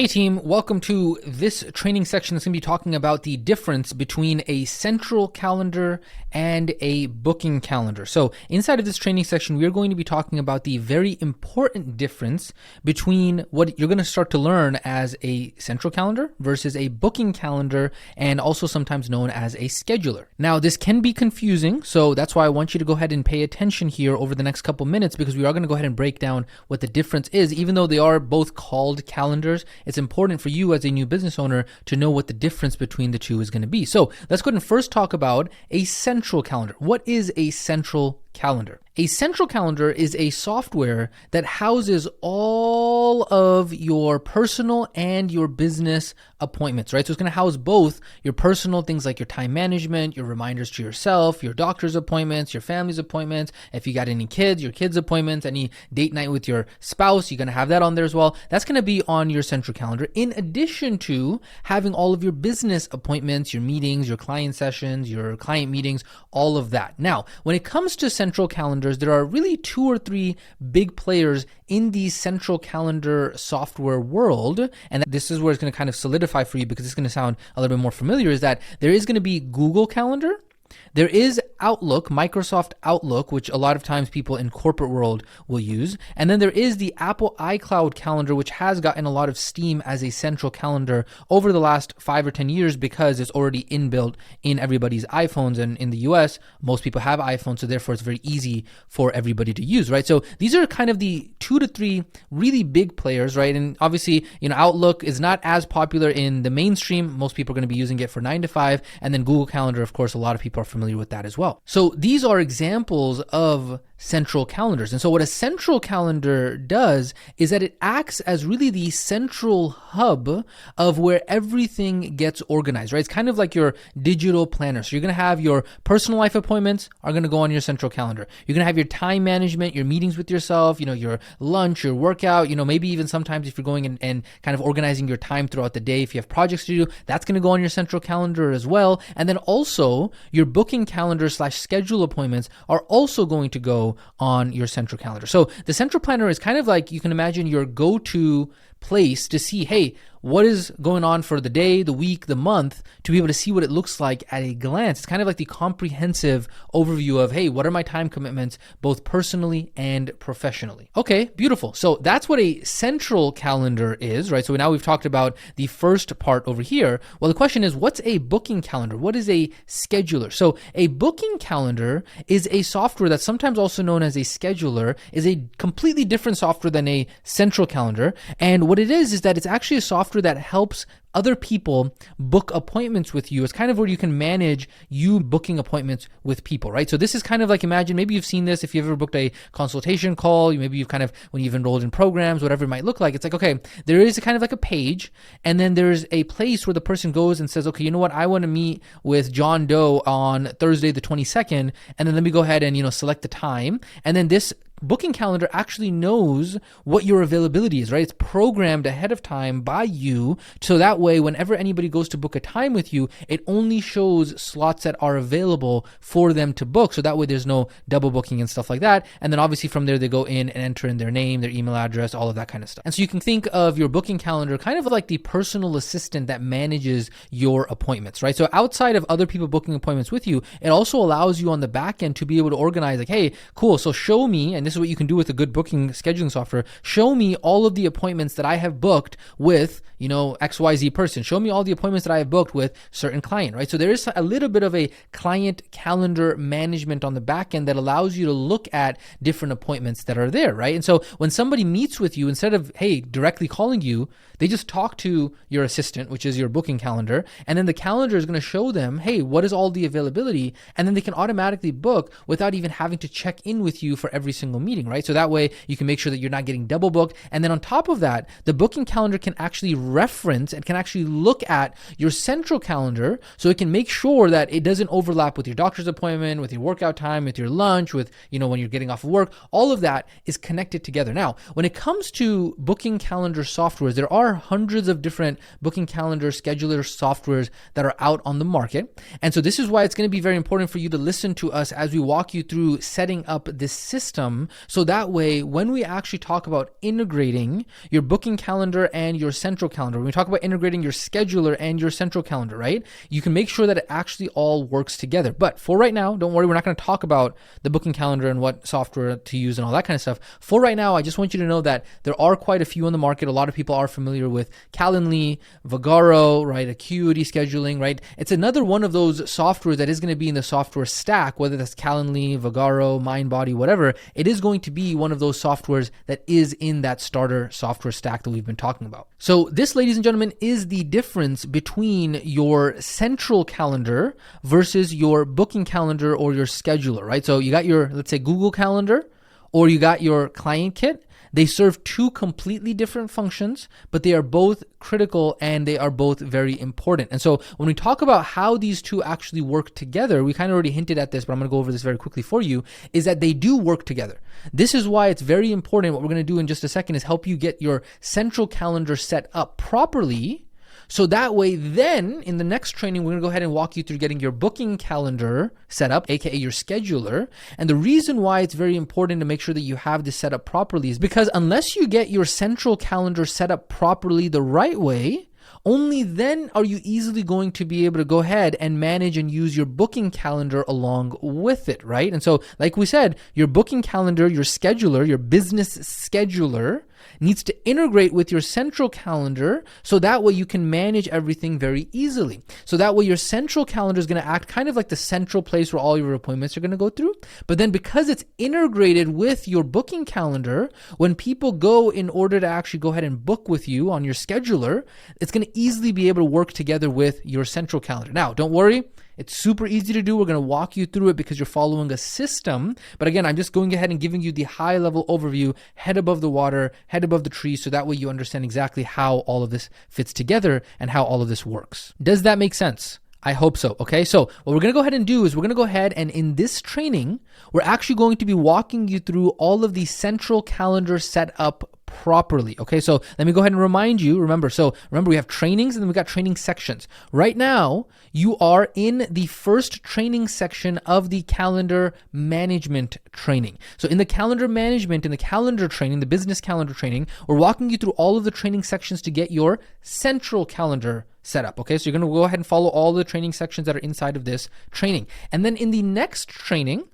Hey team, welcome to this training section that's going to be talking about the difference between a central calendar and a booking calendar. So inside of this training section, we're going to be talking about the very important difference between what you're going to start to learn as a central calendar versus a booking calendar, and also sometimes known as a scheduler. Now, this can be confusing, so that's why I want you to go ahead and pay attention here over the next couple minutes, because we are going to go ahead and break down what the difference is. Even though they are both called calendars, it's important for you as a new business owner to know what the difference between the two is going to be. So let's go ahead and first talk about a central calendar. What is a central calendar? A central calendar is a software that houses all of your personal and your business appointments, right? So it's going to house both your personal things like your time management, your reminders to yourself, your doctor's appointments, your family's appointments. If you got any kids, your kids' appointments, any date night with your spouse, you're going to have that on there as well. That's going to be on your central calendar, in addition to having all of your business appointments, your meetings, your client sessions, your client meetings, all of that. Now, when it comes to central calendars, there are really 2 or 3 big players in the central calendar software world. And this is where it's going to kind of solidify for you, because it's going to sound a little bit more familiar, is that there is going to be Google Calendar. There is Outlook, Microsoft Outlook, which a lot of times people in corporate world will use. And then there is the Apple iCloud calendar, which has gotten a lot of steam as a central calendar over the last 5 or 10 years because it's already inbuilt in everybody's iPhones. And in the US, most people have iPhones, so therefore it's very easy for everybody to use, right? So these are kind of the 2 to 3 really big players, right? And obviously, Outlook is not as popular in the mainstream. Most people are going to be using it for 9 to 5. And then Google Calendar, of course, a lot of people are familiar with that as well. So these are examples of central calendars. And so what a central calendar does is that it acts as really the central hub of where everything gets organized, right? It's kind of like your digital planner. So you're going to have your personal life appointments are going to go on your central calendar. You're going to have your time management, your meetings with yourself, your lunch, your workout, maybe even sometimes if you're going and kind of organizing your time throughout the day, if you have projects to do, that's going to go on your central calendar as well. And then also your booking calendar / schedule appointments are also going to go on your central calendar. So the central planner is kind of like, you can imagine, your go-to place to see, hey, what is going on for the day, the week, the month, to be able to see what it looks like at a glance. It's kind of like the comprehensive overview of, hey, what are my time commitments, both personally and professionally? Okay, beautiful. So that's what a central calendar is, right? So now we've talked about the first part over here. Well, the question is, what's a booking calendar? What is a scheduler? So a booking calendar is a software that's sometimes also known as a scheduler, is a completely different software than a central calendar. And what it is that it's actually a software that helps other people book appointments with you. It's kind of where you can manage you booking appointments with people, right? So this is kind of like, imagine, maybe you've seen this if you've ever booked a consultation call, maybe you've kind of, when you've enrolled in programs, whatever it might look like, it's like, okay, there is a kind of like a page, and then there's a place where the person goes and says, okay, you know what, I want to meet with John Doe on Thursday the 22nd, and then let me go ahead and, select the time. And then this booking calendar actually knows what your availability is, right? It's programmed ahead of time by you, so that way whenever anybody goes to book a time with you, it only shows slots that are available for them to book, so that way there's no double booking and stuff like that. And then obviously from there they go in and enter in their name, their email address, all of that kind of stuff. And so you can think of your booking calendar kind of like the personal assistant that manages your appointments, right? So outside of other people booking appointments with you, it also allows you on the back end to be able to organize, like, hey, cool, so show me, and this is what you can do with a good booking scheduling software, show me all of the appointments that I have booked with, XYZ person. Show me all the appointments that I have booked with certain client, right? So there is a little bit of a client calendar management on the back end that allows you to look at different appointments that are there, right? And so when somebody meets with you, instead of, hey, directly calling you, they just talk to your assistant, which is your booking calendar, and then the calendar is going to show them, hey, what is all the availability? And then they can automatically book without even having to check in with you for every single meeting, right? So that way you can make sure that you're not getting double booked. And then on top of that, the booking calendar can actually reference and can actually look at your central calendar, so it can make sure that it doesn't overlap with your doctor's appointment, with your workout time, with your lunch, with, when you're getting off of work. All of that is connected together. Now, when it comes to booking calendar softwares, there are hundreds of different booking calendar scheduler softwares that are out on the market. And so this is why it's going to be very important for you to listen to us as we walk you through setting up this system system. So that way, when we actually talk about integrating your booking calendar and your central calendar, when we talk about integrating your scheduler and your central calendar, right? You can make sure that it actually all works together. But for right now, don't worry, we're not going to talk about the booking calendar and what software to use and all that kind of stuff. For right now, I just want you to know that there are quite a few on the market. A lot of people are familiar with Calendly, Vagaro, right? Acuity scheduling, right? It's another one of those softwares that is going to be in the software stack, whether that's Calendly, Vagaro, Mindbody, whatever. It is going to be one of those softwares that is in that starter software stack that we've been talking about. So this, ladies and gentlemen, is the difference between your central calendar versus your booking calendar or your scheduler, right? So you got your, let's say, Google Calendar, or you got your Client Kit. They serve two completely different functions, but they are both critical and they are both very important. And so when we talk about how these two actually work together, we kind of already hinted at this, but I'm going to go over this very quickly for you, is that they do work together. This is why it's very important. What we're going to do in just a second is help you get your central calendar set up properly. So that way, then in the next training, we're going to go ahead and walk you through getting your booking calendar set up, aka your scheduler. And the reason why it's very important to make sure that you have this set up properly is because unless you get your central calendar set up properly the right way, only then are you easily going to be able to go ahead and manage and use your booking calendar along with it, right? And so, like we said, your booking calendar, your scheduler, your business scheduler needs to integrate with your central calendar so that way you can manage everything very easily. So that way your central calendar is going to act kind of like the central place where all your appointments are going to go through. But then because it's integrated with your booking calendar, when people go in order to actually go ahead and book with you on your scheduler, it's going to easily be able to work together with your central calendar. Now, don't worry. It's super easy to do. We're going to walk you through it because you're following a system. But again, I'm just going ahead and giving you the high level overview, head above the water, head above the tree. So that way you understand exactly how all of this fits together and how all of this works. Does that make sense? I hope so. Okay. So what we're going to go ahead and do is we're going to go ahead and in this training, we're actually going to be walking you through all of the central calendar set up properly. Okay. So let me go ahead and remind you, remember we have trainings and then we got training sections. Right now, you are in the first training section of the calendar management training. So in the calendar management, in the calendar training, the business calendar training, we're walking you through all of the training sections to get your central calendar set up. Okay, so you're going to go ahead and follow all the training sections that are inside of this training. And then in the next training,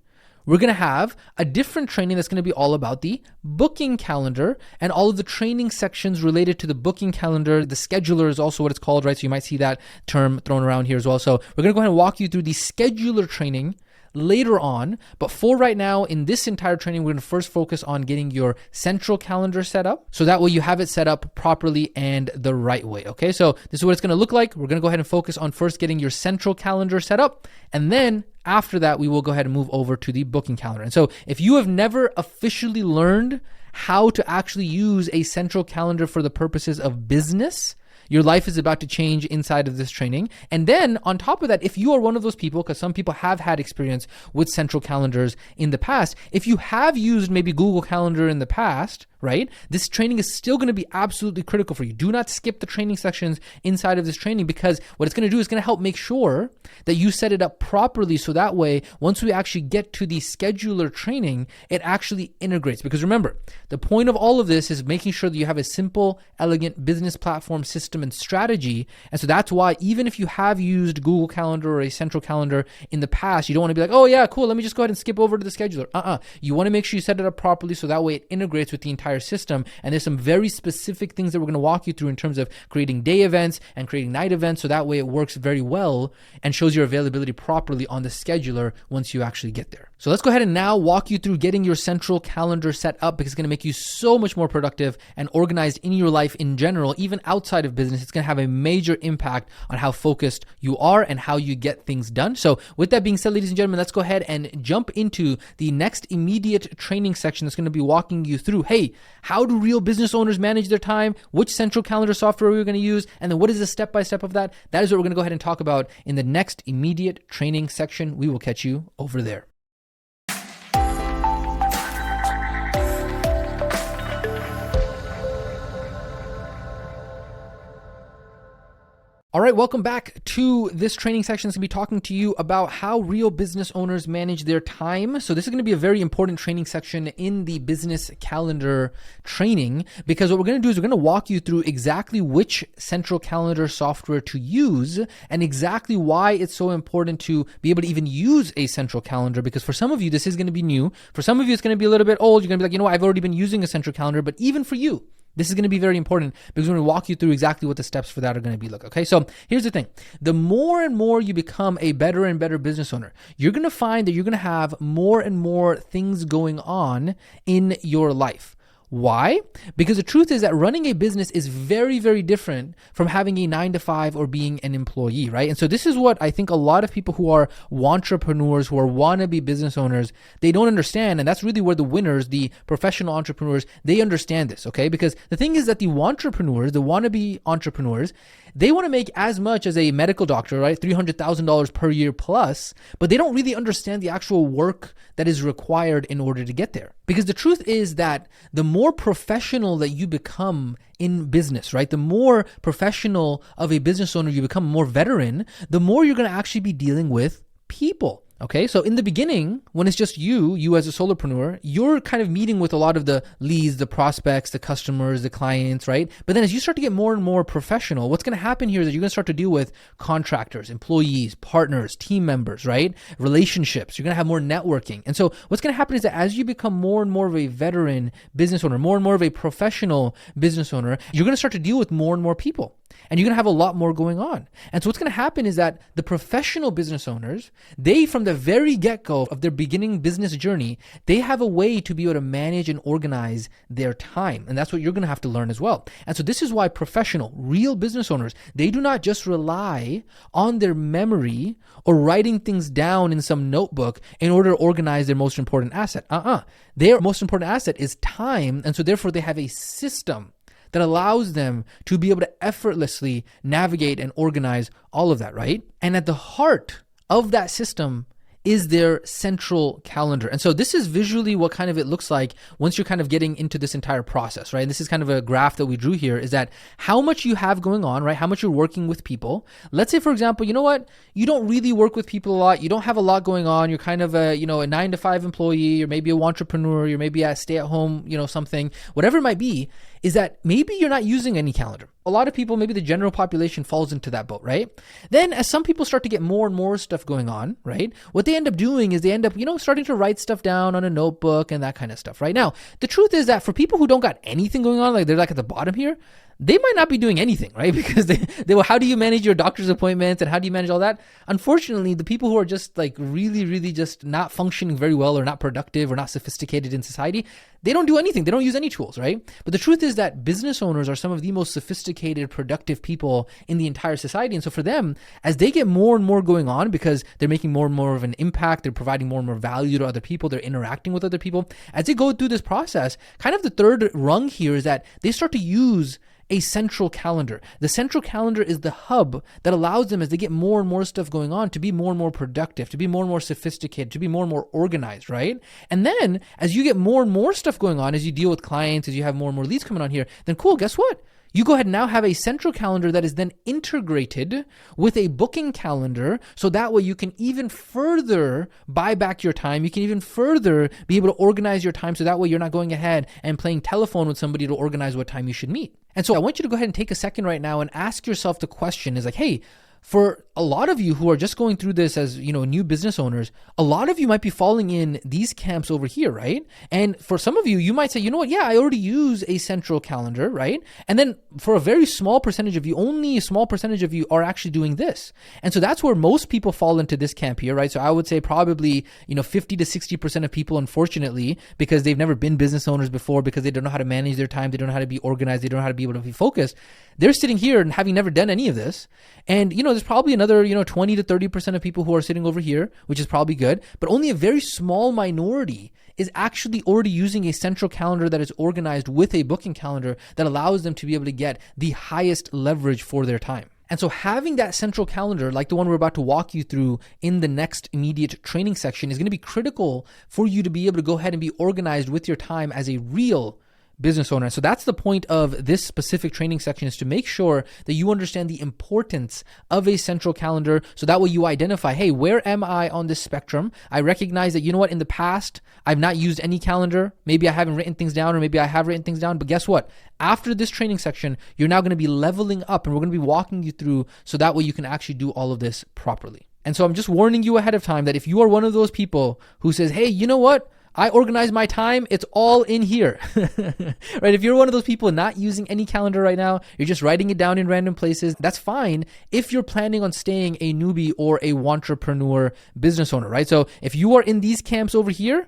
we're going to have a different training that's going to be all about the booking calendar and all of the training sections related to the booking calendar. The scheduler is also what it's called, right? So you might see that term thrown around here as well. So we're going to go ahead and walk you through the scheduler training later on. But for right now, in this entire training, we're going to first focus on getting your central calendar set up. So that way you have it set up properly and the right way. Okay, so this is what it's going to look like. We're going to go ahead and focus on first getting your central calendar set up. And then after that, we will go ahead and move over to the booking calendar. And so if you have never officially learned how to actually use a central calendar for the purposes of business, your life is about to change inside of this training. And then on top of that, if you are one of those people, because some people have had experience with central calendars in the past, if you have used maybe Google Calendar in the past, right? This training is still going to be absolutely critical for you. Do not skip the training sections inside of this training, because what it's going to do is going to help make sure that you set it up properly. So that way, once we actually get to the scheduler training, it actually integrates. Because remember, the point of all of this is making sure that you have a simple, elegant business platform system and strategy. And so that's why even if you have used Google Calendar or a central calendar in the past, you don't want to be like, oh yeah, cool, let me just go ahead and skip over to the scheduler. You want to make sure you set it up properly so that way it integrates with the entire system. And there's some very specific things that we're going to walk you through in terms of creating day events and creating night events, so that way it works very well and shows your availability properly on the scheduler once you actually get there. So let's go ahead and now walk you through getting your central calendar set up, because it's going to make you so much more productive and organized in your life in general, even outside of business. It's going to have a major impact on how focused you are and how you get things done. So with that being said, ladies and gentlemen, let's go ahead and jump into the next immediate training section that's going to be walking you through, hey, how do real business owners manage their time? Which central calendar software are we going to use? And then what is the step-by-step of that? That is what we're going to go ahead and talk about in the next immediate training section. We will catch you over there. All right, welcome back to this training section. It's going to be talking to you about how real business owners manage their time. So this is going to be a very important training section in the business calendar training, because what we're going to do is we're going to walk you through exactly which central calendar software to use and exactly why it's so important to be able to even use a central calendar. Because for some of you, this is going to be new. For some of you, it's going to be a little bit old. You're going to be like, you know what, I've already been using a central calendar. But even for you, this is going to be very important because we're going to walk you through exactly what the steps for that are going to be like. Okay, so here's the thing. The more and more you become a better and better business owner, you're going to find that you're going to have more and more things going on in your life. Why? Because the truth is that running a business is very, very different from having a 9-to-5 or being an employee, right? And so this is what I think a lot of people who are entrepreneurs, who are wannabe business owners, they don't understand. And that's really where the winners, the professional entrepreneurs, they understand this, okay? Because the thing is that the entrepreneurs, the wannabe entrepreneurs, they want to make as much as a medical doctor, right? $300,000 per year plus, but they don't really understand the actual work that is required in order to get there. Because the truth is that the more professional that you become in business, right? The more professional of a business owner you become, more veteran, the more you're going to actually be dealing with people. Okay, so in the beginning, when it's just you as a solopreneur, you're kind of meeting with a lot of the leads, the prospects, the customers, the clients, right? But then as you start to get more and more professional, what's going to happen here is that you're going to start to deal with contractors, employees, partners, team members, right? Relationships. You're going to have more networking. And so what's going to happen is that as you become more and more of a veteran business owner, more and more of a professional business owner, you're going to start to deal with more and more people. And you're going to have a lot more going on. And so what's going to happen is that the professional business owners, they from the very get-go of their beginning business journey, they have a way to be able to manage and organize their time. And that's what you're going to have to learn as well. And so this is why professional, real business owners, they do not just rely on their memory or writing things down in some notebook in order to organize their most important asset. Their most important asset is time. And so therefore they have a system that allows them to be able to effortlessly navigate and organize all of that, right? And at the heart of that system is their central calendar. And so this is visually what kind of it looks like once you're kind of getting into this entire process, right? And this is kind of a graph that we drew here, is that how much you have going on, right? How much you're working with people. Let's say, for example, you know what? You don't really work with people a lot. You don't have a lot going on. You're kind of a 9-to-5 employee, or maybe a entrepreneur, you're maybe a stay-at-home, something, whatever it might be, is that maybe you're not using any calendar. A lot of people, maybe the general population falls into that boat, right? Then as some people start to get more and more stuff going on, right? What they end up doing is they end up, starting to write stuff down on a notebook and that kind of stuff, right? Now, the truth is that for people who don't got anything going on, like they're like at the bottom here, they might not be doing anything, right? Because they will, how do you manage your doctor's appointments and how do you manage all that? Unfortunately, the people who are just like really, really just not functioning very well or not productive or not sophisticated in society, they don't do anything. They don't use any tools, right? But the truth is that business owners are some of the most sophisticated, productive people in the entire society. And so for them, as they get more and more going on because they're making more and more of an impact, they're providing more and more value to other people, they're interacting with other people, as they go through this process, kind of the third rung here is that they start to use a central calendar. The central calendar is the hub that allows them, as they get more and more stuff going on, to be more and more productive, to be more and more sophisticated, to be more and more organized, right? And then as you get more and more stuff going on, as you deal with clients, as you have more and more leads coming on here, then cool, guess what? You go ahead and now have a central calendar that is then integrated with a booking calendar, so that way you can even further buy back your time. You can even further be able to organize your time, so that way you're not going ahead and playing telephone with somebody to organize what time you should meet. And so I want you to go ahead and take a second right now and ask yourself the question is like, hey, for a lot of you who are just going through this as, new business owners, a lot of you might be falling in these camps over here, right? And for some of you, you might say, you know what? Yeah, I already use a central calendar, right? And then for a very small percentage of you, only a small percentage of you are actually doing this. And so that's where most people fall into this camp here, right? So I would say probably, 50 to 60% of people, unfortunately, because they've never been business owners before, because they don't know how to manage their time, they don't know how to be organized, they don't know how to be able to be focused. They're sitting here and having never done any of this. And, there's probably another, 20 to 30% of people who are sitting over here, which is probably good, but only a very small minority is actually already using a central calendar that is organized with a booking calendar that allows them to be able to get the highest leverage for their time. And so having that central calendar, like the one we're about to walk you through in the next immediate training section, is going to be critical for you to be able to go ahead and be organized with your time as a real business owner. So that's the point of this specific training section, is to make sure that you understand the importance of a central calendar. So that way you identify, hey, where am I on this spectrum? I recognize that, you know what, in the past, I've not used any calendar. Maybe I haven't written things down, or maybe I have written things down. But guess what? After this training section, you're now going to be leveling up, and we're going to be walking you through so that way you can actually do all of this properly. And so I'm just warning you ahead of time that if you are one of those people who says, hey, you know what? I organize my time. It's all in here, right? If you're one of those people not using any calendar right now, you're just writing it down in random places, that's fine if you're planning on staying a newbie or a wantrepreneur business owner, right? So if you are in these camps over here,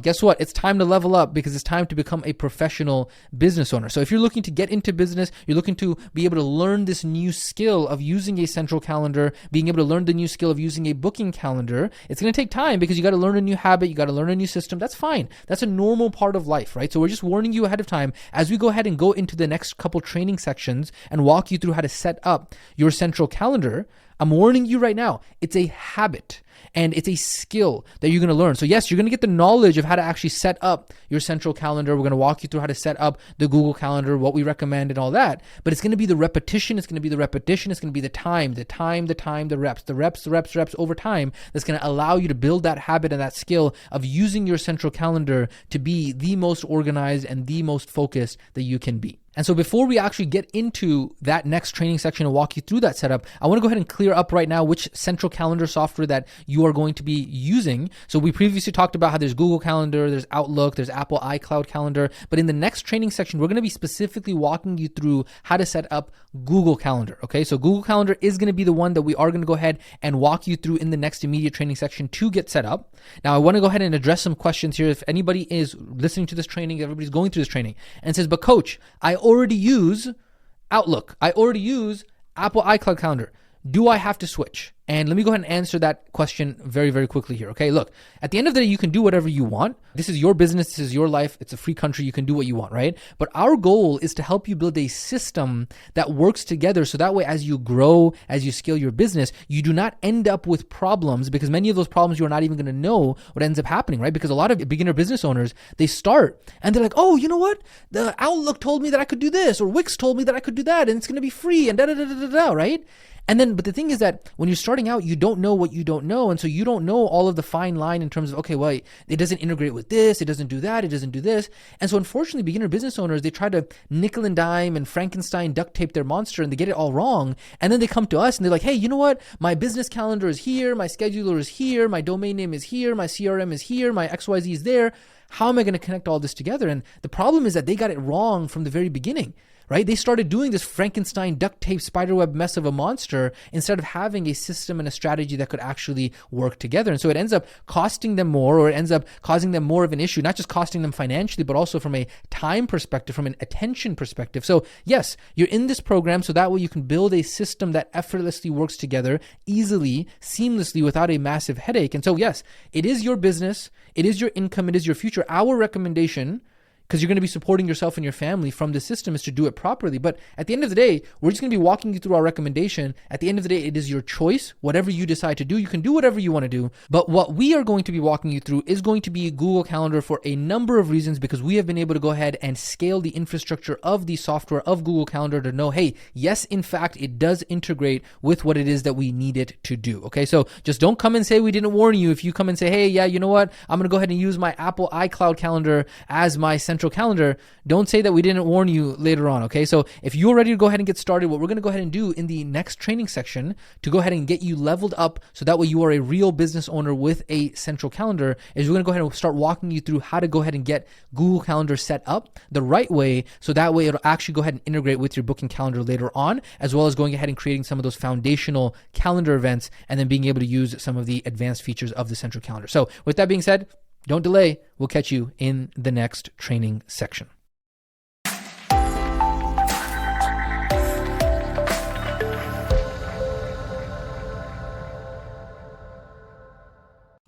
guess what? It's time to level up, because it's time to become a professional business owner. So if you're looking to get into business, you're looking to be able to learn this new skill of using a central calendar, being able to learn the new skill of using a booking calendar, it's going to take time, because you got to learn a new habit, you got to learn a new system. That's fine. That's a normal part of life, right? So we're just warning you ahead of time as we go ahead and go into the next couple training sections and walk you through how to set up your central calendar. I'm warning you right now, it's a habit and it's a skill that you're going to learn. So yes, you're going to get the knowledge of how to actually set up your central calendar. We're going to walk you through how to set up the Google Calendar, what we recommend and all that. But it's going to be the repetition. It's going to be the repetition. It's going to be the reps over time that's going to allow you to build that habit and that skill of using your central calendar to be the most organized and the most focused that you can be. And so before we actually get into that next training section and walk you through that setup, I want to go ahead and clear up right now which central calendar software that you are going to be using. So we previously talked about how there's Google Calendar, there's Outlook, there's Apple iCloud Calendar. But in the next training section, we're going to be specifically walking you through how to set up Google Calendar. Okay, so Google Calendar is going to be the one that we are going to go ahead and walk you through in the next immediate training section to get set up. Now, I want to go ahead and address some questions here. If anybody is listening to this training, everybody's going through this training and says, but coach, I already use Outlook. I already use Apple iCloud Calendar. Do I have to switch? And let me go ahead and answer that question very, very quickly here. Okay, look, at the end of the day, you can do whatever you want. This is your business. This is your life. It's a free country. You can do what you want, right? But our goal is to help you build a system that works together. So that way, as you grow, as you scale your business, you do not end up with problems, because many of those problems you're not even going to know what ends up happening, right? Because a lot of beginner business owners, they start and they're like, oh, you know what? The Outlook told me that I could do this, or Wix told me that I could do that, and it's going to be free, and da-da-da-da-da, right? And then, but the thing is that when you're starting out, you don't know what you don't know. And so you don't know all of the fine line in terms of, okay, well, it doesn't integrate with this, it doesn't do that, it doesn't do this. And so unfortunately, beginner business owners, they try to nickel and dime and Frankenstein duct tape their monster, and they get it all wrong. And then they come to us and they're like, hey, you know what? My business calendar is here, my scheduler is here, my domain name is here, my CRM is here, my XYZ is there. How am I going to connect all this together? And the problem is that they got it wrong from the very beginning. Right? They started doing this Frankenstein duct tape spiderweb mess of a monster instead of having a system and a strategy that could actually work together. And so it ends up costing them more, or it ends up causing them more of an issue, not just costing them financially, but also from a time perspective, from an attention perspective. So yes, you're in this program so that way you can build a system that effortlessly works together easily, seamlessly, without a massive headache. And so yes, it is your business, it is your income, it is your future. Our recommendation, because you're going to be supporting yourself and your family from the system, is to do it properly. But at the end of the day, we're just going to be walking you through our recommendation. At the end of the day, it is your choice. Whatever you decide to do, you can do whatever you want to do. But what we are going to be walking you through is going to be Google Calendar for a number of reasons, because we have been able to go ahead and scale the infrastructure of the software of Google Calendar to know, hey, yes, in fact, it does integrate with what it is that we need it to do. Okay, so just don't come and say we didn't warn you. If you come and say, hey, yeah, you know what? I'm going to go ahead and use my Apple iCloud Calendar as my central calendar, don't say that we didn't warn you later on, okay? So if you're ready to go ahead and get started, what we're going to go ahead and do in the next training section to go ahead and get you leveled up so that way you are a real business owner with a central calendar is we're going to go ahead and start walking you through how to go ahead and get Google Calendar set up the right way, so that way it'll actually go ahead and integrate with your booking calendar later on, as well as going ahead and creating some of those foundational calendar events and then being able to use some of the advanced features of the central calendar. So with that being said, don't delay. We'll catch you in the next training section.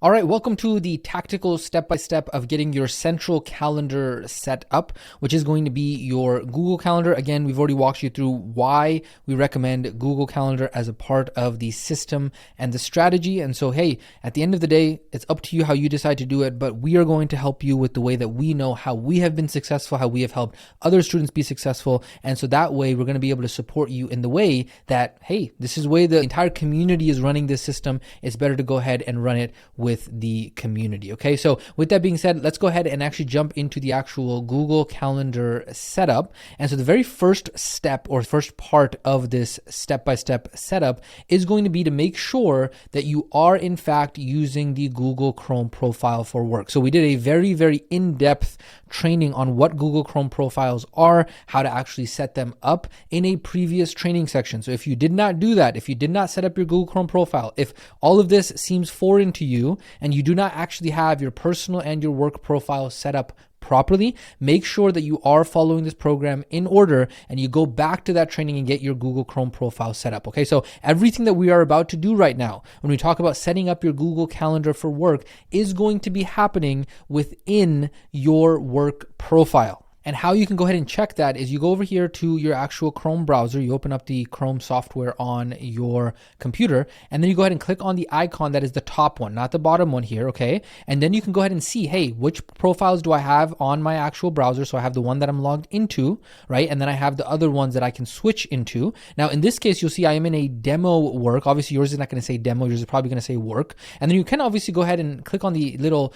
All right, welcome to the tactical step-by-step of getting your central calendar set up, which is going to be your Google Calendar. Again, we've already walked you through why we recommend Google Calendar as a part of the system and the strategy. And so, hey, at the end of the day, it's up to you how you decide to do it, but we are going to help you with the way that we know how we have been successful, how we have helped other students be successful. And so that way, we're going to be able to support you in the way that, hey, this is the way the entire community is running this system. It's better to go ahead and run it with the community. Okay, so with that being said, let's go ahead and actually jump into the actual Google Calendar setup. And so the very first step or first part of this step-by-step setup is going to be to make sure that you are in fact using the Google Chrome profile for work. So we did a very, very in-depth training on what Google Chrome profiles are, how to actually set them up in a previous training section. So if you did not do that, if you did not set up your Google Chrome profile, if all of this seems foreign to you and you do not actually have your personal and your work profile set up properly, make sure that you are following this program in order and you go back to that training and get your Google Chrome profile set up. Okay, so everything that we are about to do right now, when we talk about setting up your Google Calendar for work, is going to be happening within your work profile. And how you can go ahead and check that is you go over here to your actual Chrome browser, you open up the Chrome software on your computer, and then you go ahead and click on the icon that is the top one, not the bottom one here, okay? And then you can go ahead and see, hey, which profiles do I have on my actual browser? So I have the one that I'm logged into, right? And then I have the other ones that I can switch into. Now, in this case, you'll see I am in a demo work. Obviously, yours is not going to say demo. Yours is probably going to say work. And then you can obviously go ahead and click on the little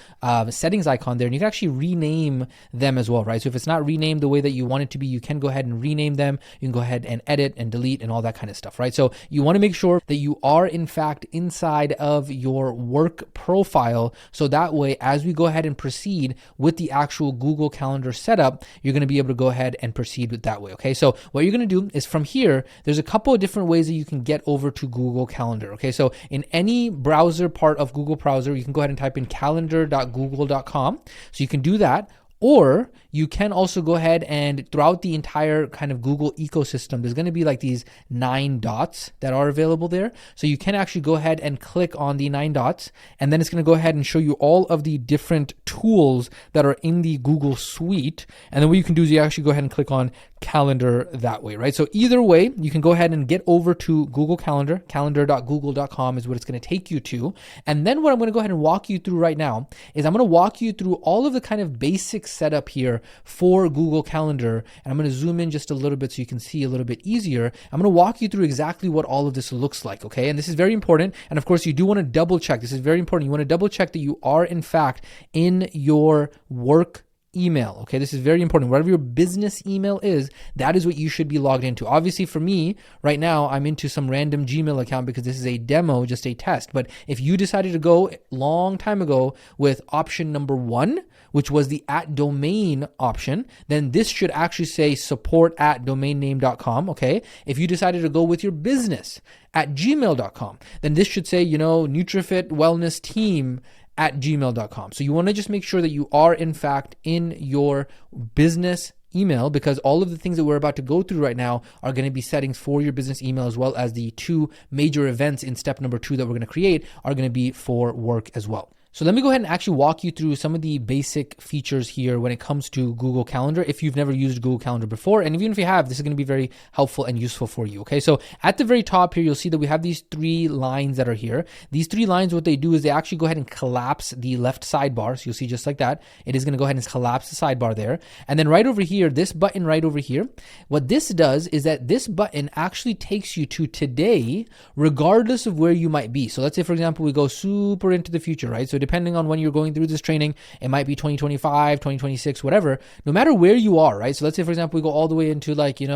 settings icon there, and you can actually rename them as well, right? So if it's not renamed the way that you want it to be, you can go ahead and rename them. You can go ahead and edit and delete and all that kind of stuff, right? So you want to make sure that you are in fact inside of your work profile. So that way, as we go ahead and proceed with the actual Google Calendar setup, you're going to be able to go ahead and proceed with that way. Okay. So what you're going to do is from here, there's a couple of different ways that you can get over to Google Calendar. Okay. So in any browser part of Google browser, you can go ahead and type in calendar.google.com. So you can do that. Or you can also go ahead and throughout the entire kind of Google ecosystem, there's going to be like these 9 dots that are available there. So you can actually go ahead and click on the 9 dots, and then it's going to go ahead and show you all of the different tools that are in the Google suite. And then what you can do is you actually go ahead and click on Calendar that way, right? So either way, you can go ahead and get over to Google Calendar. Calendar.google.com is what it's going to take you to. And then what I'm going to go ahead and walk you through right now is I'm going to walk you through all of the kind of basic setup here for Google Calendar. And I'm going to zoom in just a little bit so you can see a little bit easier. I'm going to walk you through exactly what all of this looks like, okay? And this is very important. And of course, you do want to double check. This is very important. You want to double check that you are in fact in your work email. Okay, this is very important. Whatever your business email is, that is what you should be logged into. Obviously, for me right now, I'm into some random Gmail account because this is a demo, just a test. But if you decided to go long time ago with option number 1, which was the @domain option, then this should actually say support@domainname.com. Okay, if you decided to go with your business @gmail.com, then this should say, NutriFit Wellness Team @gmail.com. So you want to just make sure that you are in fact in your business email, because all of the things that we're about to go through right now are going to be settings for your business email, as well as the 2 major events in step number 2 that we're going to create are going to be for work as well. So let me go ahead and actually walk you through some of the basic features here when it comes to Google Calendar if you've never used Google Calendar before. And even if you have, this is going to be very helpful and useful for you. Okay, so at the very top here, you'll see that we have these 3 lines that are here. These 3 lines, what they do is they actually go ahead and collapse the left sidebar. So you'll see just like that. It is going to go ahead and collapse the sidebar there. And then right over here, this button right over here, what this does is that this button actually takes you to today, regardless of where you might be. So let's say, for example, we go super into the future, right? So depending on when you're going through this training, it might be 2025, 2026, whatever, no matter where you are, right? So let's say, for example, we go all the way into like, June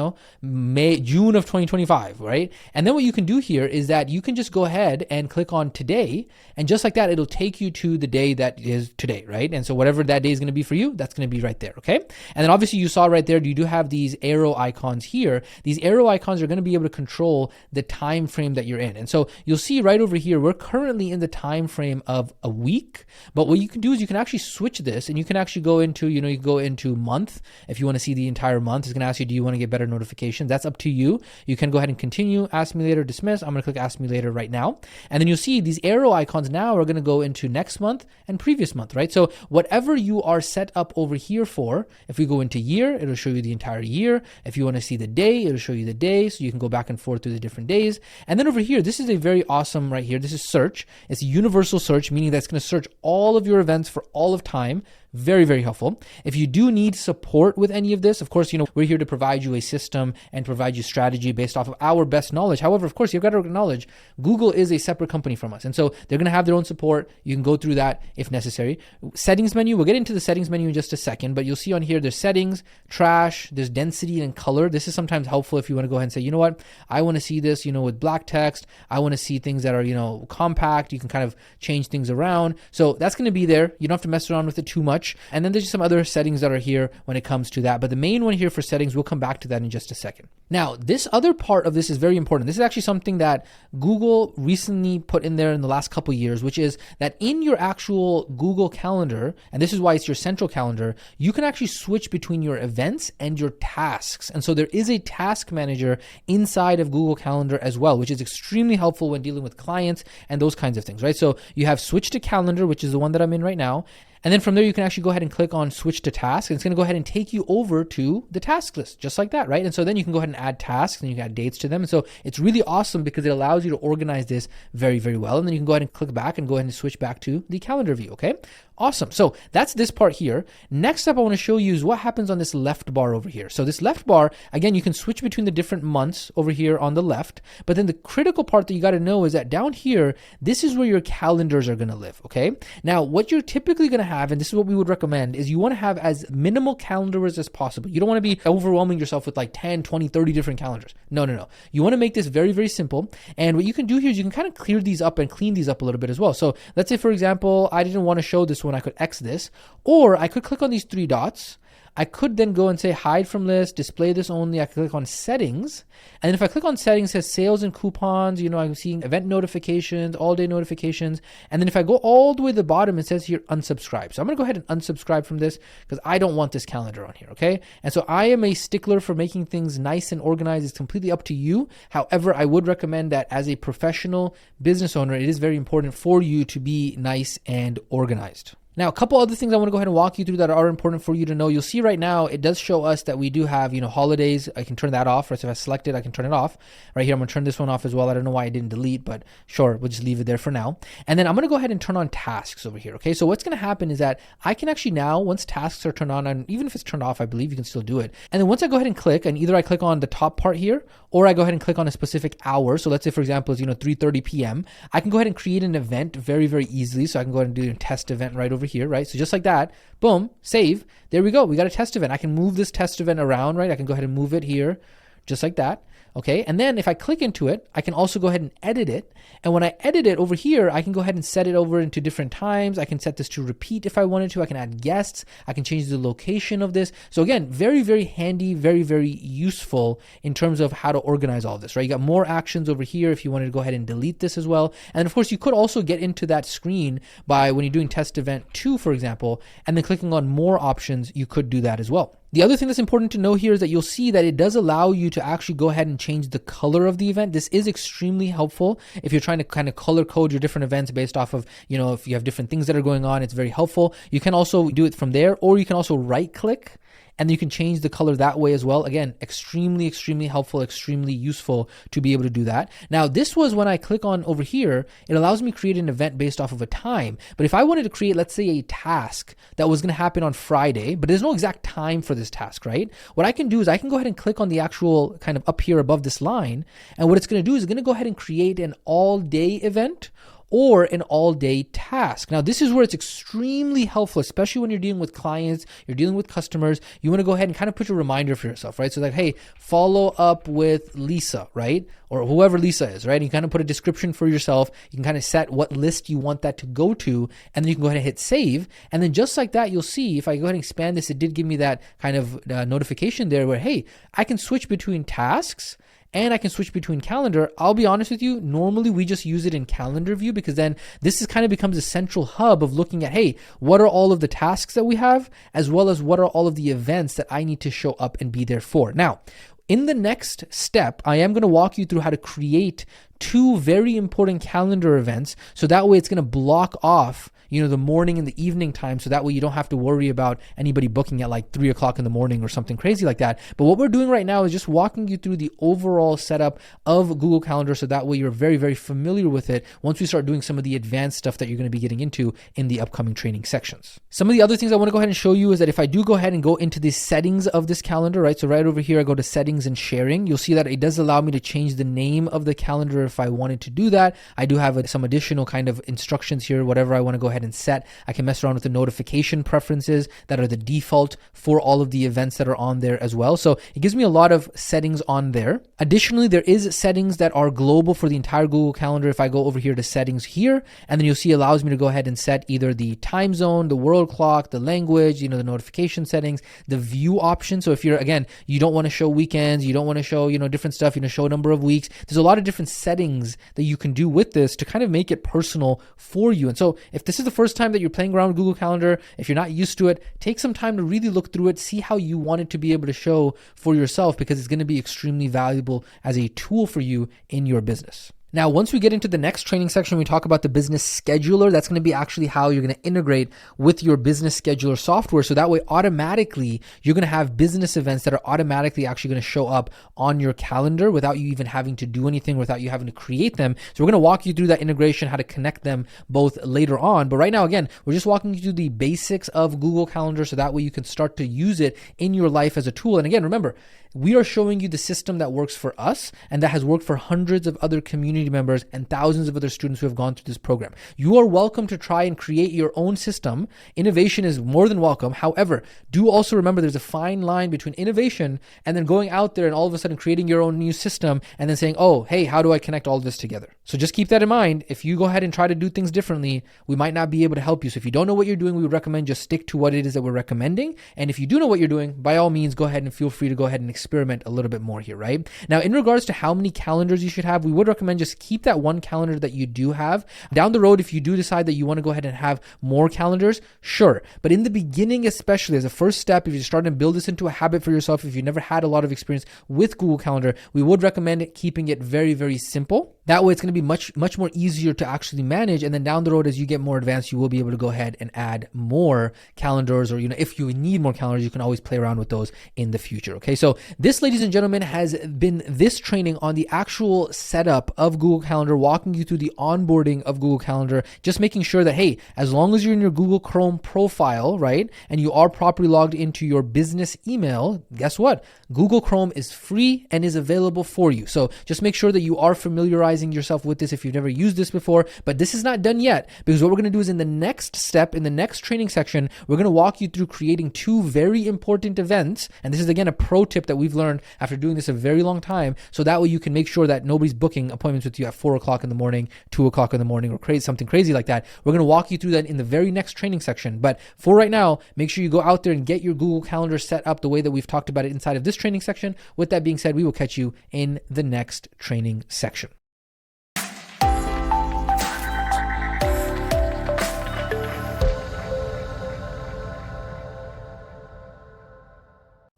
of 2025, right? And then what you can do here is that you can just go ahead and click on today. And just like that, it'll take you to the day that is today, right? And so whatever that day is going to be for you, that's going to be right there, okay? And then obviously you saw right there, you do have these arrow icons here. These arrow icons are going to be able to control the time frame that you're in. And so you'll see right over here, we're currently in the time frame of a week. week. But what you can do is you can actually switch this, and you can actually go into, you can go into month. If you want to see the entire month, it's going to ask you, do you want to get better notifications? That's up to you. You can go ahead and continue, ask me later, dismiss. I'm going to click ask me later right now. And then you'll see these arrow icons now are going to go into next month and previous month, right? So whatever you are set up over here for, if we go into year, it'll show you the entire year. If you want to see the day, it'll show you the day. So you can go back and forth through the different days. And then over here, this is a very awesome right here. This is search. It's a universal search, meaning that's going to search all of your events for all of time. Very, very helpful. If you do need support with any of this, of course, we're here to provide you a system and provide you strategy based off of our best knowledge. However, of course, you've got to acknowledge Google is a separate company from us. And so they're going to have their own support. You can go through that if necessary. Settings menu, we'll get into the settings menu in just a second, but you'll see on here, there's settings, trash, there's density and color. This is sometimes helpful if you want to go ahead and say, you know what, I want to see this, with black text. I want to see things that are, compact. You can kind of change things around. So that's going to be there. You don't have to mess around with it too much. And then there's just some other settings that are here when it comes to that. But the main one here for settings, we'll come back to that in just a second. Now, this other part of this is very important. This is actually something that Google recently put in there in the last couple of years, which is that in your actual Google Calendar, and this is why it's your central calendar, you can actually switch between your events and your tasks. And so there is a task manager inside of Google Calendar as well, which is extremely helpful when dealing with clients and those kinds of things, right? So you have switch to calendar, which is the one that I'm in right now. And then from there, you can actually go ahead and click on switch to task. And it's going to go ahead and take you over to the task list, just like that, right? And so then you can go ahead and add tasks and you can add dates to them. And so it's really awesome because it allows you to organize this very, very well. And then you can go ahead and click back and go ahead and switch back to the calendar view, okay? Awesome. So that's this part here. Next up, I want to show you is what happens on this left bar over here. So this left bar, again, you can switch between the different months over here on the left. But then the critical part that you got to know is that down here, this is where your calendars are going to live, okay? Now, what you're typically going to have, and this is what we would recommend, is you want to have as minimal calendars as possible. You don't want to be overwhelming yourself with like 10, 20, 30 different calendars. No. You want to make this very, very simple. And what you can do here is you can kind of clear these up and clean these up a little bit as well. So let's say, for example, I didn't want to show this one. I could X this, or I could click on these three dots. I could then go and say hide from list, display this only. I could click on settings. And then if I click on settings, it says sales and coupons. I'm seeing event notifications, all day notifications. And then if I go all the way to the bottom, it says here unsubscribe. So I'm going to go ahead and unsubscribe from this because I don't want this calendar on here. Okay. And so I am a stickler for making things nice and organized. It's completely up to you. However, I would recommend that as a professional business owner, it is very important for you to be nice and organized. Now, a couple other things I want to go ahead and walk you through that are important for you to know. You'll see right now, it does show us that we do have, holidays. I can turn that off. Right? So if I select it, I can turn it off. Right here, I'm going to turn this one off as well. I don't know why I didn't delete, but sure, we'll just leave it there for now. And then I'm going to go ahead and turn on tasks over here. Okay, so what's going to happen is that I can actually now, once tasks are turned on, and even if it's turned off, I believe you can still do it. And then once I go ahead and click, and either I click on the top part here, or I go ahead and click on a specific hour. So let's say, for example, it's 3:30 p.m. I can go ahead and create an event very, very easily. So I can go ahead and do a test event right over here, right? So just like that, boom, save. There we go. We got a test event. I can move this test event around, right? I can go ahead and move it here, just like that. Okay, and then if I click into it, I can also go ahead and edit it. And when I edit it over here, I can go ahead and set it over into different times. I can set this to repeat if I wanted to. I can add guests. I can change the location of this. So again, very, very handy, very, very useful in terms of how to organize all of this, right? You got more actions over here if you wanted to go ahead and delete this as well. And of course, you could also get into that screen by when you're doing test event 2, for example, and then clicking on more options, you could do that as well. The other thing that's important to know here is that you'll see that it does allow you to actually go ahead and change the color of the event. This is extremely helpful if you're trying to kind of color code your different events based off of, if you have different things that are going on, it's very helpful. You can also do it from there, or you can also right click and you can change the color that way as well. Again, extremely, extremely helpful, extremely useful to be able to do that. Now, this was when I click on over here, it allows me to create an event based off of a time. But if I wanted to create, let's say, a task that was going to happen on Friday, but there's no exact time for this task, right? What I can do is I can go ahead and click on the actual kind of up here above this line. And what it's going to do is it's going to go ahead and create an all-day event or an all-day task. Now, this is where it's extremely helpful, especially when you're dealing with clients, you're dealing with customers. You want to go ahead and kind of put a reminder for yourself, right? So like, hey, follow up with Lisa, right? Or whoever Lisa is, right? And you kind of put a description for yourself. You can kind of set what list you want that to go to, and then you can go ahead and hit save. And then just like that, you'll see if I go ahead and expand this, it did give me that kind of notification there where, hey, I can switch between tasks and I can switch between calendar. I'll be honest with you, normally we just use it in calendar view because then this is kind of becomes a central hub of looking at, hey, what are all of the tasks that we have, as well as what are all of the events that I need to show up and be there for. Now, in the next step, I am going to walk you through how to create 2 very important calendar events. So that way it's going to block off, the morning and the evening time. So that way you don't have to worry about anybody booking at like 3 o'clock in the morning or something crazy like that. But what we're doing right now is just walking you through the overall setup of Google Calendar. So that way you're very, very familiar with it once we start doing some of the advanced stuff that you're going to be getting into in the upcoming training sections. Some of the other things I want to go ahead and show you is that if I do go ahead and go into the settings of this calendar, right? So right over here, I go to settings and sharing. You'll see that it does allow me to change the name of the calendar if I wanted to do that. I do have some additional kind of instructions here, whatever I want to go ahead and set. I can mess around with the notification preferences that are the default for all of the events that are on there as well. So it gives me a lot of settings on there. Additionally, there is settings that are global for the entire Google Calendar. If I go over here to settings here, and then you'll see it allows me to go ahead and set either the time zone, the world clock, the language, the notification settings, the view option. So if you're, again, you don't want to show weekends, you don't want to show, different stuff, show a number of weeks. There's a lot of different settings that you can do with this to kind of make it personal for you. And so if this is the first time that you're playing around with Google Calendar, if you're not used to it, take some time to really look through it, see how you want it to be able to show for yourself, because it's going to be extremely valuable as a tool for you in your business. Now, once we get into the next training section, we talk about the business scheduler. That's going to be actually how you're going to integrate with your business scheduler software. So that way, automatically, you're going to have business events that are automatically actually going to show up on your calendar without you even having to do anything, without you having to create them. So we're going to walk you through that integration, how to connect them both later on. But right now, again, we're just walking you through the basics of Google Calendar so that way you can start to use it in your life as a tool. And again, remember, we are showing you the system that works for us and that has worked for hundreds of other community members and thousands of other students who have gone through this program. You are welcome to try and create your own system. Innovation is more than welcome. However, do also remember there's a fine line between innovation and then going out there and all of a sudden creating your own new system and then saying, oh, hey, how do I connect all this together? So just keep that in mind. If you go ahead and try to do things differently, we might not be able to help you. So if you don't know what you're doing, we would recommend just stick to what it is that we're recommending. And if you do know what you're doing, by all means, go ahead and feel free to go ahead and experiment a little bit more here, right? Now, in regards to how many calendars you should have, we would recommend just keep that one calendar that you do have. Down the road, if you do decide that you want to go ahead and have more calendars, sure. But in the beginning, especially as a first step, if you're starting to build this into a habit for yourself, if you've never had a lot of experience with Google Calendar, we would recommend keeping it very, very simple. That way it's going to be much more easier to actually manage. And then down the road, as you get more advanced, you will be able to go ahead and add more calendars, or, if you need more calendars, you can always play around with those in the future. Okay. So this, ladies and gentlemen, has been this training on the actual setup of Google Calendar, walking you through the onboarding of Google Calendar, just making sure that, hey, as long as you're in your Google Chrome profile, right, and you are properly logged into your business email, guess what? Google Chrome is free and is available for you. So just make sure that you are familiarizing yourself with this if you've never used this before. But this is not done yet, because what we're going to do is in the next step, in the next training section, we're going to walk you through creating 2 very important events. And this is, again, a pro tip that we've learned after doing this a very long time. So that way you can make sure that nobody's booking appointments with you at 4 o'clock in the morning, 2 o'clock in the morning, or something crazy like that. We're going to walk you through that in the very next training section. But for right now, make sure you go out there and get your Google Calendar set up the way that we've talked about it inside of this training section. With that being said, we will catch you in the next training section.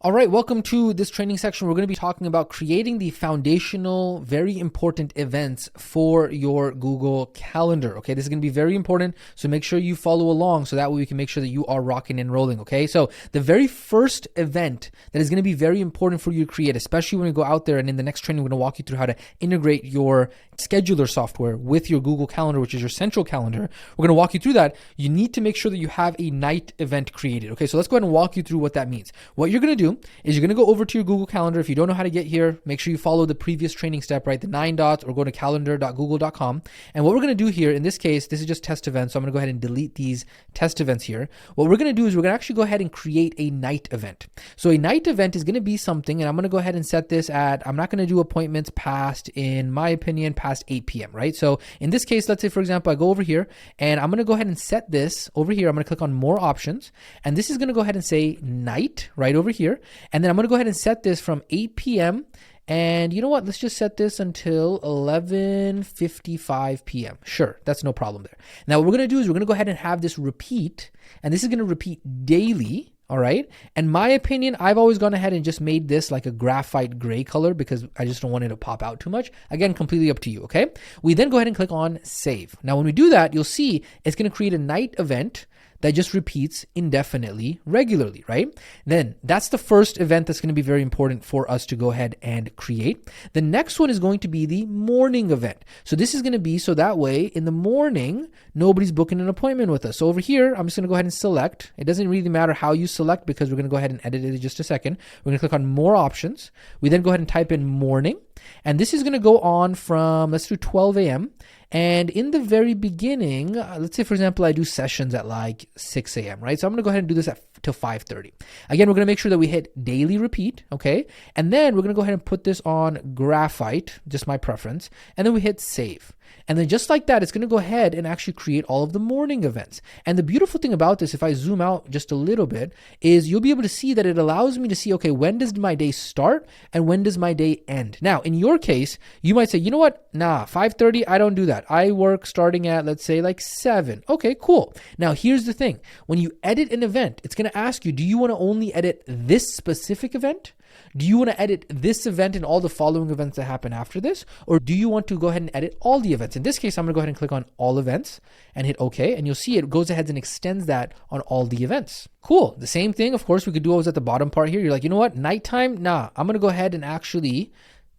All right, welcome to this training section. We're going to be talking about creating the foundational, very important events for your Google Calendar. Okay, this is going to be very important, so make sure you follow along so that way we can make sure that you are rocking and rolling. Okay, so the very first event that is going to be very important for you to create, especially when you go out there, and in the next training, we're going to walk you through how to integrate your scheduler software with your Google Calendar, which is your central calendar. We're going to walk you through that. You need to make sure that you have a night event created. Okay, so let's go ahead and walk you through what that means. What you're going to do is you're going to go over to your Google Calendar. If you don't know how to get here, make sure you follow the previous training step, right? The 9 dots, or go to calendar.google.com. And what we're going to do here, in this case, this is just test events. So I'm going to go ahead and delete these test events here. What we're going to do is we're going to actually go ahead and create a night event. So a night event is going to be something, and I'm going to go ahead and set this at, I'm not going to do appointments past, in my opinion, past 8 p.m., right? So in this case, let's say, for example, I go over here and I'm going to go ahead and set this over here. I'm going to click on more options, and this is going to go ahead and say night right over here. And then I'm going to go ahead and set this from 8 p.m. And you know what? Let's just set this until 11:55 p.m. Sure, that's no problem there. Now what we're going to do is we're going to go ahead and have this repeat, and this is going to repeat daily. All right. And my opinion, I've always gone ahead and just made this like a graphite gray color because I just don't want it to pop out too much. Again, completely up to you. Okay. We then go ahead and click on save. Now, when we do that, you'll see it's going to create a night event that just repeats indefinitely, regularly, right? Then that's the first event that's going to be very important for us to go ahead and create. The next one is going to be the morning event. So this is going to be so that way in the morning, nobody's booking an appointment with us. So over here, I'm just going to go ahead and select. It doesn't really matter how you select because we're going to go ahead and edit it in just a second. We're going to click on more options. We then go ahead and type in morning. And this is going to go on from, let's do 12 a.m. And in the very beginning, let's say, for example, I do sessions at like 6 a.m., right? So I'm going to go ahead and do this till 5:30. Again, we're going to make sure that we hit daily repeat, okay? And then we're going to go ahead and put this on graphite, just my preference. And then we hit save. And then just like that, it's going to go ahead and actually create all of the morning events. And the beautiful thing about this, if I zoom out just a little bit, is you'll be able to see that it allows me to see, okay, when does my day start and when does my day end? Now, in your case, you might say, you know what? Nah, 5:30, I don't do that. I work starting at, let's say, like 7. Okay, cool. Now, here's the thing. When you edit an event, it's going to ask you, do you want to only edit this specific event? Do you want to edit this event and all the following events that happen after this? Or do you want to go ahead and edit all the events? In this case, I'm going to go ahead and click on all events and hit OK. And you'll see it goes ahead and extends that on all the events. Cool. The same thing, of course, we could do what was at the bottom part here. You're like, you know what? Nighttime? Nah, I'm going to go ahead and actually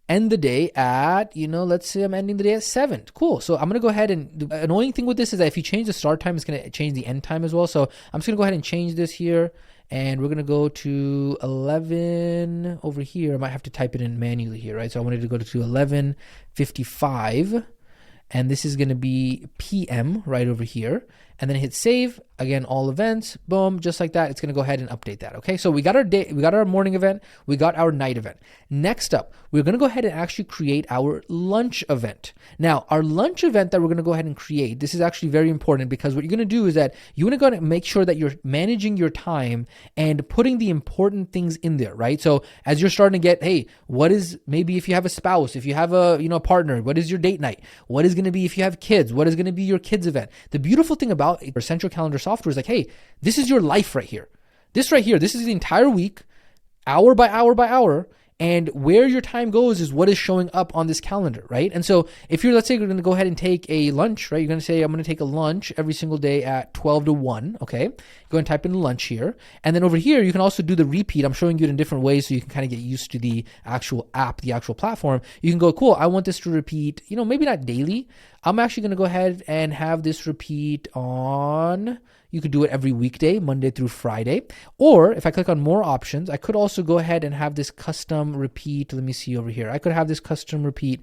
end the day at, let's say I'm ending the day at 7. Cool. So I'm going to go ahead and the annoying thing with this is that if you change the start time, it's going to change the end time as well. So I'm just going to go ahead and change this here. And we're going to go to 11 over here. I might have to type it in manually here, right? So I wanted to go to 11:55. And this is going to be PM right over here. And then hit save. Again, all events, boom, just like that. It's going to go ahead and update that. Okay, so we got our day, we got our morning event, we got our night event. Next up, we're going to go ahead and actually create our lunch event. Now, our lunch event that we're going to go ahead and create, this is actually very important because what you're going to do is that you want to go ahead and make sure that you're managing your time and putting the important things in there, right? So as you're starting to get, hey, what is, maybe if you have a spouse, if you have a, partner, what is your date night? What is going to be if you have kids? What is going to be your kids event? The beautiful thing about our Central Calendar software is like, hey, this is your life right here. This right here, this is the entire week, hour by hour by hour. And where your time goes is what is showing up on this calendar, right? And so if you're, let's say, you're going to go ahead and take a lunch, right? You're going to say, I'm going to take a lunch every single day at 12 to 1, okay? Go and type in lunch here. And then over here, you can also do the repeat. I'm showing you it in different ways so you can kind of get used to the actual app, the actual platform. You can go, cool, I want this to repeat, maybe not daily. I'm actually going to go ahead and have this repeat on... You could do it every weekday, Monday through Friday. Or if I click on more options, I could also go ahead and have this custom repeat. Let me see over here. I could have this custom repeat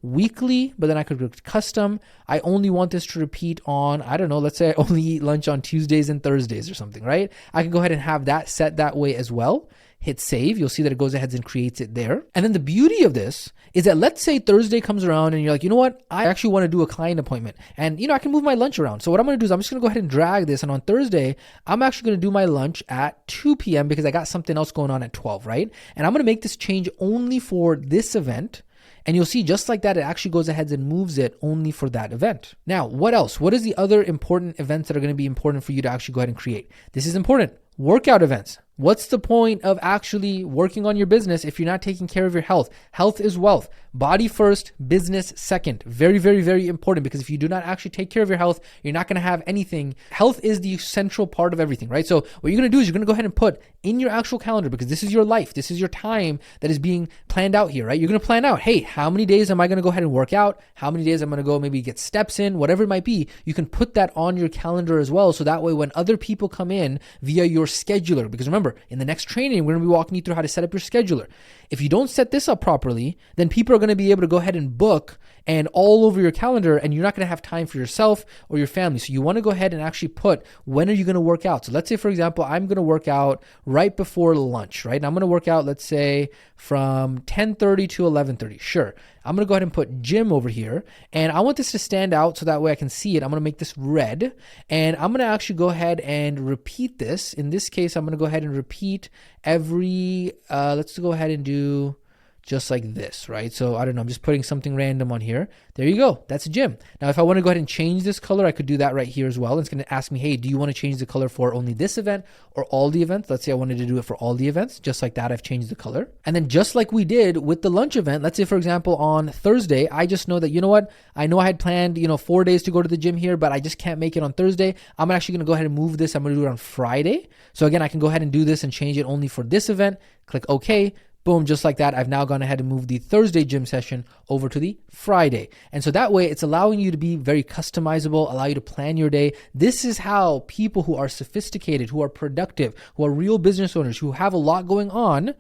weekly, but then I could go custom. I only want this to repeat on, I don't know, let's say I only eat lunch on Tuesdays and Thursdays or something, right? I can go ahead and have that set that way as well. Hit save. You'll see that it goes ahead and creates it there. And then the beauty of this is that let's say Thursday comes around and you're like, you know what? I actually want to do a client appointment and, I can move my lunch around. So what I'm going to do is I'm just going to go ahead and drag this. And on Thursday, I'm actually going to do my lunch at 2 p.m. because I got something else going on at 12, right? And I'm going to make this change only for this event. And you'll see just like that, it actually goes ahead and moves it only for that event. Now, what else? What is the other important events that are going to be important for you to actually go ahead and create? This is important. Workout events. What's the point of actually working on your business if you're not taking care of your health? Health is wealth. Body first, business second. Very, very, very important because if you do not actually take care of your health, you're not going to have anything. Health is the central part of everything, right? So what you're going to do is you're going to go ahead and put in your actual calendar because this is your life. This is your time that is being planned out here, right? You're going to plan out, hey, how many days am I going to go ahead and work out? How many days I'm going to go maybe get steps in, whatever it might be. You can put that on your calendar as well. So that way when other people come in via your scheduler, because remember, in the next training, we're going to be walking you through how to set up your scheduler. If you don't set this up properly, then people are going to be able to go ahead and book and all over your calendar, and you're not going to have time for yourself or your family. So you want to go ahead and actually put, when are you going to work out? So let's say, for example, I'm going to work out right before lunch, right? And I'm going to work out, let's say, from 10:30 to 11:30. Sure. I'm going to go ahead and put gym over here, and I want this to stand out so that way I can see it. I'm going to make this red, and I'm going to actually go ahead and repeat this. In this case, I'm going to go ahead and repeat every, let's go ahead and do just like this, right? So I don't know, I'm just putting something random on here. There you go. That's a gym. Now, if I want to go ahead and change this color, I could do that right here as well. It's going to ask me, hey, do you want to change the color for only this event or all the events? Let's say I wanted to do it for all the events. Just like that, I've changed the color. And then just like we did with the lunch event, let's say, for example, on Thursday, I just know that, you know what? I know I had planned, 4 days to go to the gym here, but I just can't make it on Thursday. I'm actually going to go ahead and move this. I'm going to do it on Friday. So again, I can go ahead and do this and change it only for this event. Click OK. Boom, just like that, I've now gone ahead and moved the Thursday gym session over to the Friday. And so that way, it's allowing you to be very customizable, allow you to plan your day. This is how people who are sophisticated, who are productive, who are real business owners, who have a lot going on,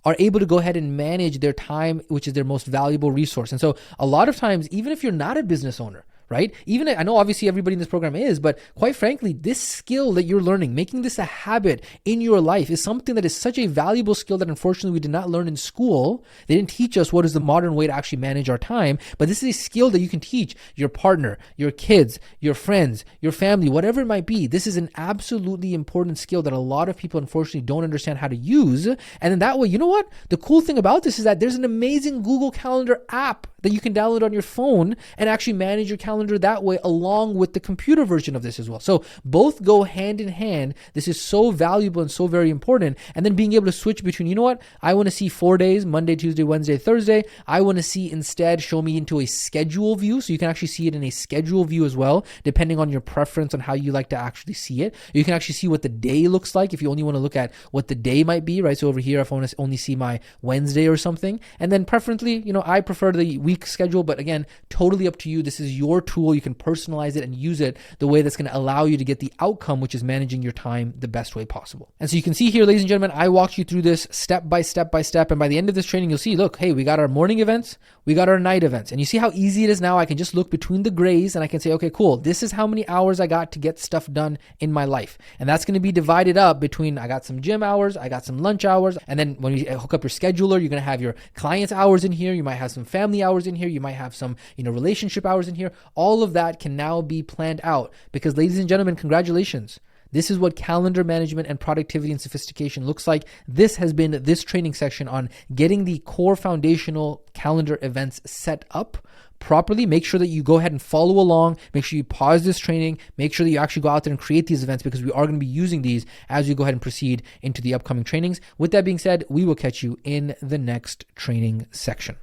are able to go ahead and manage their time, which is their most valuable resource. And so a lot of times, even if you're not a business owner, right? Even I know obviously everybody in this program is, but quite frankly, this skill that you're learning, making this a habit in your life is something that is such a valuable skill that unfortunately we did not learn in school. They didn't teach us what is the modern way to actually manage our time, but this is a skill that you can teach your partner, your kids, your friends, your family, whatever it might be. This is an absolutely important skill that a lot of people unfortunately don't understand how to use. And then that way, you know what? The cool thing about this is that there's an amazing Google Calendar app that you can download on your phone and actually manage your calendar that way along with the computer version of this as well. So both go hand in hand. This is so valuable and so very important. And then being able to switch between, you know what? I want to see 4 days, Monday, Tuesday, Wednesday, Thursday. I want to see instead show me into a schedule view. So you can actually see it in a schedule view as well, depending on your preference on how you like to actually see it. You can actually see what the day looks like if you only want to look at what the day might be, right? So over here, if I want to only see my Wednesday or something, and then preferably, I prefer the week schedule, but again, totally up to you. This is your tool. You can personalize it and use it the way that's going to allow you to get the outcome, which is managing your time the best way possible. And so you can see here, ladies and gentlemen, I walked you through this step by step by step. And by the end of this training, you'll see, look, hey, we got our morning events, we got our night events. And you see how easy it is now. I can just look between the grays and I can say, okay, cool. This is how many hours I got to get stuff done in my life. And that's going to be divided up between, I got some gym hours, I got some lunch hours. And then when you hook up your scheduler, you're going to have your clients hours in here. You might have some family hours in here. You might have some, relationship hours in here. All of that can now be planned out because, ladies and gentlemen, congratulations. This is what calendar management and productivity and sophistication looks like. This has been this training section on getting the core foundational calendar events set up properly. Make sure that you go ahead and follow along. Make sure you pause this training. Make sure that you actually go out there and create these events because we are going to be using these as we go ahead and proceed into the upcoming trainings. With that being said, we will catch you in the next training section.